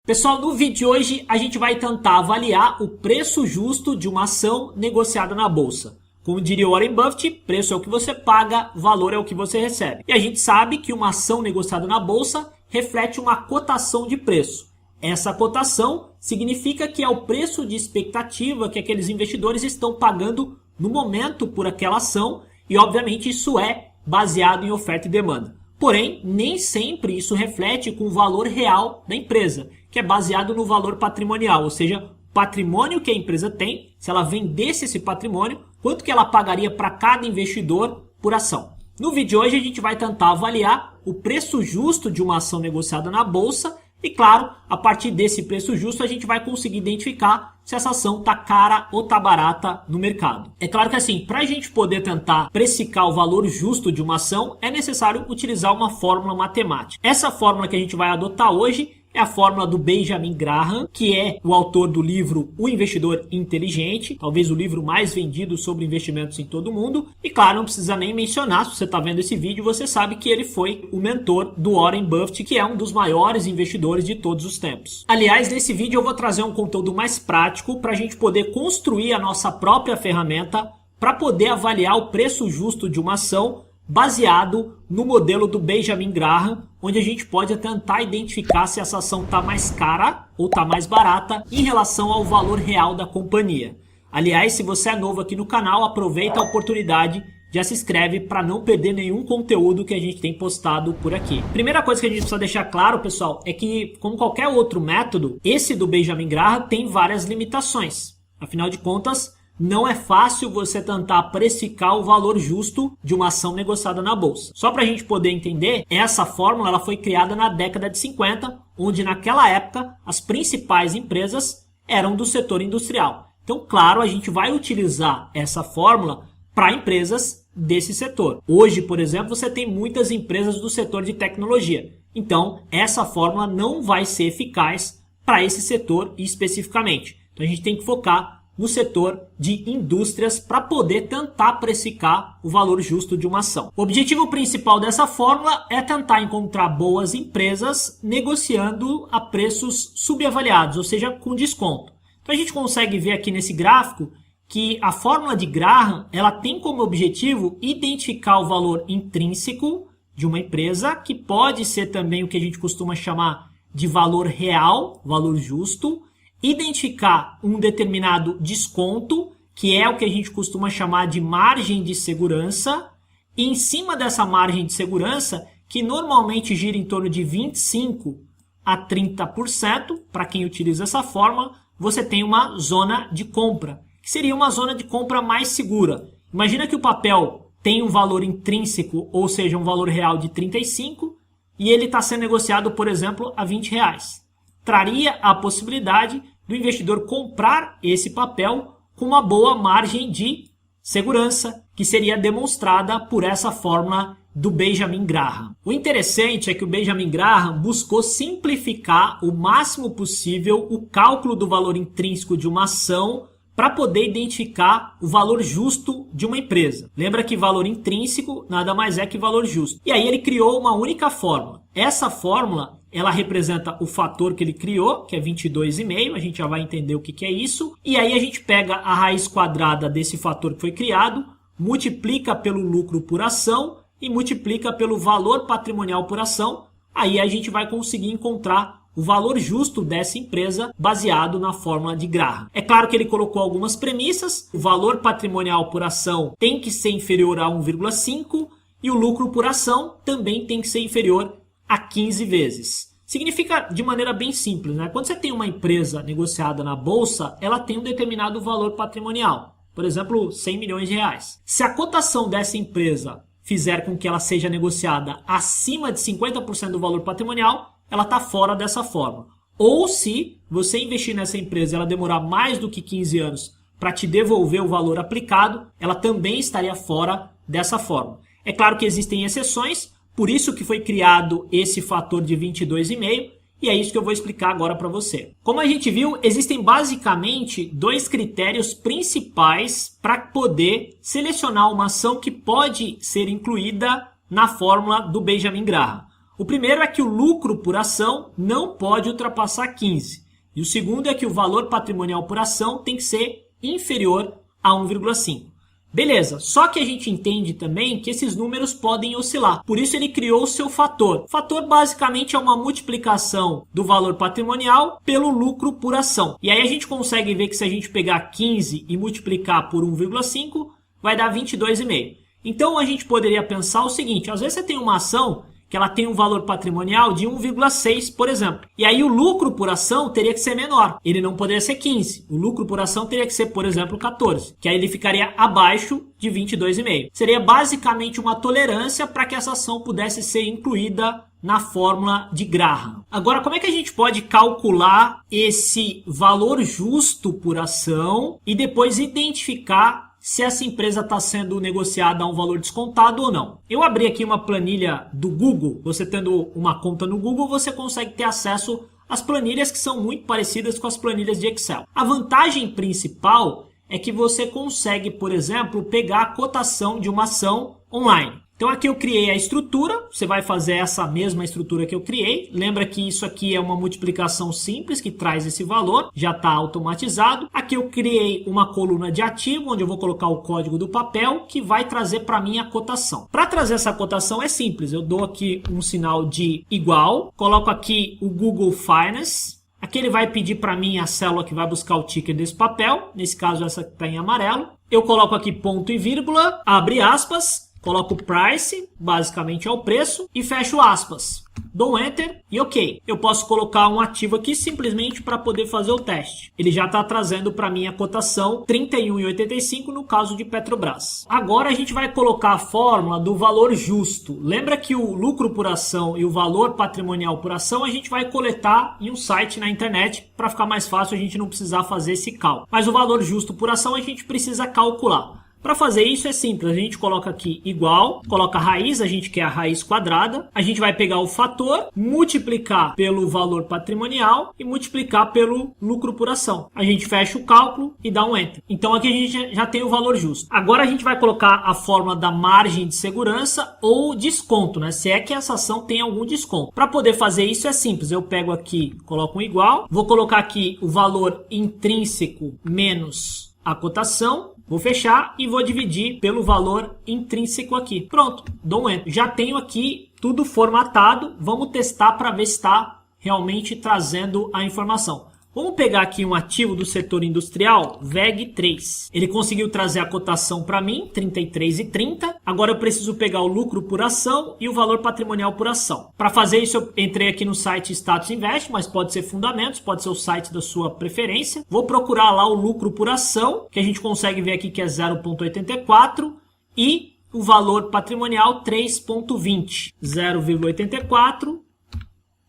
Pessoal, no vídeo de hoje a gente vai tentar avaliar o preço justo de uma ação negociada na bolsa. Como diria Warren Buffett, preço é o que você paga, valor é o que você recebe. E a gente sabe que uma ação negociada na bolsa reflete uma cotação de preço. Essa cotação significa que é o preço de expectativa que aqueles investidores estão pagando no momento por aquela ação e, obviamente, isso é baseado em oferta e demanda. Porém, nem sempre isso reflete com o valor real da empresa, que é baseado no valor patrimonial, ou seja, o patrimônio que a empresa tem, se ela vendesse esse patrimônio, quanto que ela pagaria para cada investidor por ação. No vídeo de hoje a gente vai tentar avaliar o preço justo de uma ação negociada na bolsa e, claro, a partir desse preço justo a gente vai conseguir identificar se essa ação está cara ou está barata no mercado. É claro que assim, para a gente poder tentar precificar o valor justo de uma ação, é necessário utilizar uma fórmula matemática. Essa fórmula que a gente vai adotar hoje é a fórmula do Benjamin Graham, que é o autor do livro O Investidor Inteligente, talvez o livro mais vendido sobre investimentos em todo o mundo. E claro, não precisa nem mencionar, se você está vendo esse vídeo, você sabe que ele foi o mentor do Warren Buffett, que é um dos maiores investidores de todos os tempos. Aliás, nesse vídeo eu vou trazer um conteúdo mais prático para a gente poder construir a nossa própria ferramenta para poder avaliar o preço justo de uma ação baseado no modelo do Benjamin Graham, onde a gente pode tentar identificar se essa ação está mais cara ou está mais barata em relação ao valor real da companhia. Aliás, se você é novo aqui no canal, aproveita a oportunidade, já se inscreve para não perder nenhum conteúdo que a gente tem postado por aqui. Primeira coisa que a gente precisa deixar claro, pessoal, é que, como qualquer outro método, esse do Benjamin Graham tem várias limitações. Afinal de contas, não é fácil você tentar precificar o valor justo de uma ação negociada na bolsa. Só para a gente poder entender, essa fórmula ela foi criada na década de 50, onde naquela época as principais empresas eram do setor industrial. Então, claro, a gente vai utilizar essa fórmula para empresas desse setor. Hoje, por exemplo, você tem muitas empresas do setor de tecnologia. Então, essa fórmula não vai ser eficaz para esse setor especificamente. Então, a gente tem que focar no setor de indústrias para poder tentar precificar o valor justo de uma ação. O objetivo principal dessa fórmula é tentar encontrar boas empresas negociando a preços subavaliados, ou seja, com desconto. Então a gente consegue ver aqui nesse gráfico que a fórmula de Graham ela tem como objetivo identificar o valor intrínseco de uma empresa, que pode ser também o que a gente costuma chamar de valor real, valor justo, identificar um determinado desconto, que é o que a gente costuma chamar de margem de segurança, e em cima dessa margem de segurança, que normalmente gira em torno de 25% a 30%, para quem utiliza essa fórmula, você tem uma zona de compra, que seria uma zona de compra mais segura. Imagina que o papel tem um valor intrínseco, ou seja, um valor real de 35, e ele está sendo negociado, por exemplo, a R$20. Traria a possibilidade do investidor comprar esse papel com uma boa margem de segurança, que seria demonstrada por essa fórmula do Benjamin Graham. O interessante é que o Benjamin Graham buscou simplificar o máximo possível o cálculo do valor intrínseco de uma ação para poder identificar o valor justo de uma empresa. Lembra que valor intrínseco nada mais é que valor justo. E aí ele criou uma única fórmula. Essa fórmula ela representa o fator que ele criou, que é 22,5, a gente já vai entender o que é isso. E aí a gente pega a raiz quadrada desse fator que foi criado, multiplica pelo lucro por ação e multiplica pelo valor patrimonial por ação. Aí a gente vai conseguir encontrar o valor justo dessa empresa baseado na fórmula de Graham. É claro que ele colocou algumas premissas. O valor patrimonial por ação tem que ser inferior a 1,5 e o lucro por ação também tem que ser inferior a 15 vezes. Significa de maneira bem simples, né? Quando você tem uma empresa negociada na bolsa, ela tem um determinado valor patrimonial. Por exemplo, 100 milhões de reais. Se a cotação dessa empresa fizer com que ela seja negociada acima de 50% do valor patrimonial, ela está fora dessa fórmula. Ou se você investir nessa empresa e ela demorar mais do que 15 anos para te devolver o valor aplicado, ela também estaria fora dessa fórmula. É claro que existem exceções, por isso que foi criado esse fator de 22,5, e é isso que eu vou explicar agora para você. Como a gente viu, existem basicamente dois critérios principais para poder selecionar uma ação que pode ser incluída na fórmula do Benjamin Graham. O primeiro é que o lucro por ação não pode ultrapassar 15. E o segundo é que o valor patrimonial por ação tem que ser inferior a 1,5. Beleza, só que a gente entende também que esses números podem oscilar. Por isso ele criou o seu fator. O fator basicamente é uma multiplicação do valor patrimonial pelo lucro por ação. E aí a gente consegue ver que se a gente pegar 15 e multiplicar por 1,5, vai dar 22,5. Então a gente poderia pensar o seguinte, às vezes você tem uma ação que ela tem um valor patrimonial de 1,6, por exemplo. E aí o lucro por ação teria que ser menor. Ele não poderia ser 15. O lucro por ação teria que ser, por exemplo, 14. Que aí ele ficaria abaixo de 22,5. Seria basicamente uma tolerância para que essa ação pudesse ser incluída na fórmula de Graham. Agora, como é que a gente pode calcular esse valor justo por ação e depois identificar se essa empresa está sendo negociada a um valor descontado ou não? Eu abri aqui uma planilha do Google. Você tendo uma conta no Google, você consegue ter acesso às planilhas que são muito parecidas com as planilhas de Excel. A vantagem principal é que você consegue, por exemplo, pegar a cotação de uma ação online. Então aqui eu criei a estrutura, você vai fazer essa mesma estrutura que eu criei. Lembra que isso aqui é uma multiplicação simples que traz esse valor, já está automatizado. Aqui eu criei uma coluna de ativo, onde eu vou colocar o código do papel, que vai trazer para mim a cotação. Para trazer essa cotação é simples, eu dou aqui um sinal de igual, coloco aqui o Google Finance. Aqui ele vai pedir para mim a célula que vai buscar o ticker desse papel, nesse caso essa que está em amarelo. Eu coloco aqui ponto e vírgula, abre aspas, coloco o price, basicamente é o preço, e fecho aspas. Dou um enter e ok. Eu posso colocar um ativo aqui simplesmente para poder fazer o teste. Ele já está trazendo para mim a cotação 31,85 no caso de Petrobras. Agora a gente vai colocar a fórmula do valor justo. Lembra que o lucro por ação e o valor patrimonial por ação a gente vai coletar em um site na internet para ficar mais fácil a gente não precisar fazer esse cálculo. Mas o valor justo por ação a gente precisa calcular. Para fazer isso é simples, a gente coloca aqui igual, coloca a raiz, a gente quer a raiz quadrada, a gente vai pegar o fator, multiplicar pelo valor patrimonial e multiplicar pelo lucro por ação. A gente fecha o cálculo e dá um enter. Então aqui a gente já tem o valor justo. Agora a gente vai colocar a fórmula da margem de segurança ou desconto, né? Se é que essa ação tem algum desconto. Para poder fazer isso é simples, eu pego aqui, coloco um igual, vou colocar aqui o valor intrínseco menos a cotação, vou fechar e vou dividir pelo valor intrínseco aqui. Pronto, dou um enter. Já tenho aqui tudo formatado. Vamos testar para ver se está realmente trazendo a informação. Vamos pegar aqui um ativo do setor industrial, VEG3. Ele conseguiu trazer a cotação para mim, 33,30. Agora eu preciso pegar o lucro por ação e o valor patrimonial por ação. Para fazer isso, eu entrei aqui no site Status Invest, mas pode ser Fundamentos, pode ser o site da sua preferência. Vou procurar lá o lucro por ação, que a gente consegue ver aqui que é 0,84 e o valor patrimonial 3,20. 0,84,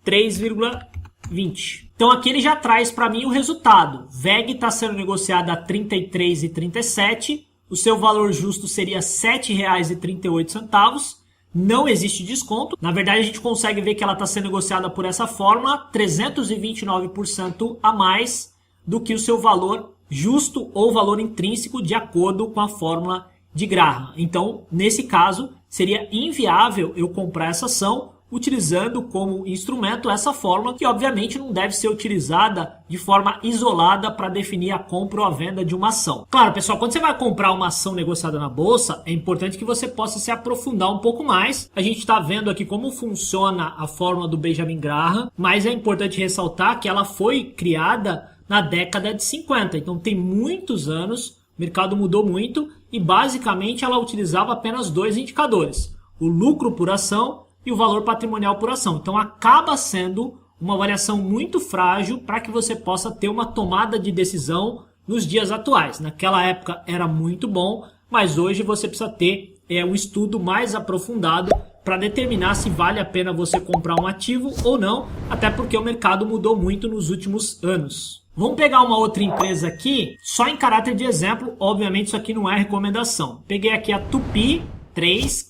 3,20. Então aqui ele já traz para mim o resultado. VEG está sendo negociada a R$ 33,37. O seu valor justo seria R$ 7,38. Não existe desconto. Na verdade, a gente consegue ver que ela está sendo negociada por essa fórmula 329% a mais do que o seu valor justo ou valor intrínseco de acordo com a fórmula de Graham. Então, nesse caso, seria inviável eu comprar essa ação utilizando como instrumento essa fórmula, que obviamente não deve ser utilizada de forma isolada para definir a compra ou a venda de uma ação. Claro, pessoal, quando você vai comprar uma ação negociada na bolsa, é importante que você possa se aprofundar um pouco mais. A gente está vendo aqui como funciona a fórmula do Benjamin Graham, mas é importante ressaltar que ela foi criada na década de 50, então tem muitos anos, o mercado mudou muito e basicamente ela utilizava apenas dois indicadores, o lucro por ação e o valor patrimonial por ação. Então acaba sendo uma avaliação muito frágil para que você possa ter uma tomada de decisão nos dias atuais. Naquela época era muito bom, mas hoje você precisa ter um estudo mais aprofundado para determinar se vale a pena você comprar um ativo ou não, até porque o mercado mudou muito nos últimos anos. Vamos pegar uma outra empresa aqui, só em caráter de exemplo, obviamente isso aqui não é recomendação. Peguei aqui a Tupi,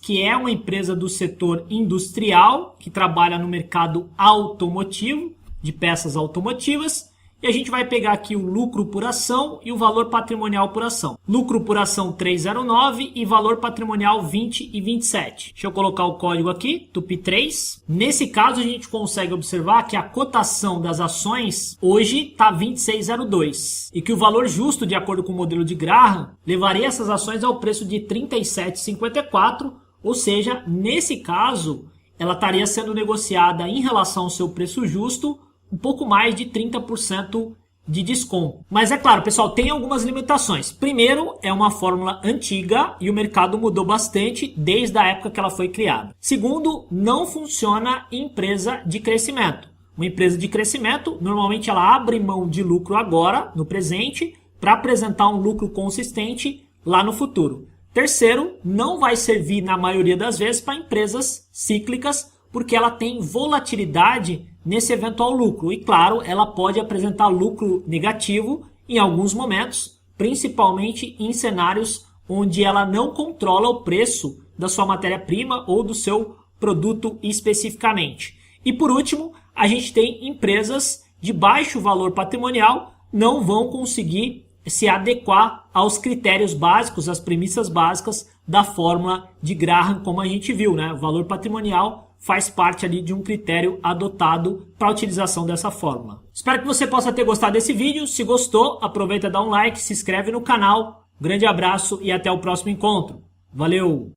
que é uma empresa do setor industrial, que trabalha no mercado automotivo, de peças automotivas, E a gente vai pegar aqui o lucro por ação e o valor patrimonial por ação. Lucro por ação 309 e valor patrimonial 20 e 27. Deixa eu colocar o código aqui, TUPI3. Nesse caso, a gente consegue observar que a cotação das ações hoje está 26,02 e que o valor justo, de acordo com o modelo de Graham, levaria essas ações ao preço de 37,54, ou seja, nesse caso, ela estaria sendo negociada em relação ao seu preço justo um pouco mais de 30% de desconto. Mas é claro, pessoal, tem algumas limitações. Primeiro, é uma fórmula antiga e o mercado mudou bastante desde a época que ela foi criada. Segundo, não funciona em empresa de crescimento. Uma empresa de crescimento, normalmente ela abre mão de lucro agora, no presente, para apresentar um lucro consistente lá no futuro. Terceiro, não vai servir na maioria das vezes para empresas cíclicas, porque ela tem volatilidade nesse eventual lucro. E claro, ela pode apresentar lucro negativo em alguns momentos, principalmente em cenários onde ela não controla o preço da sua matéria-prima ou do seu produto especificamente. E por último, a gente tem empresas de baixo valor patrimonial, não vão conseguir se adequar aos critérios básicos, às premissas básicas da fórmula de Graham, como a gente viu, né? O valor patrimonial faz parte ali de um critério adotado para a utilização dessa fórmula. Espero que você possa ter gostado desse vídeo. Se gostou, aproveita e dá um like, se inscreve no canal. Grande abraço e até o próximo encontro. Valeu!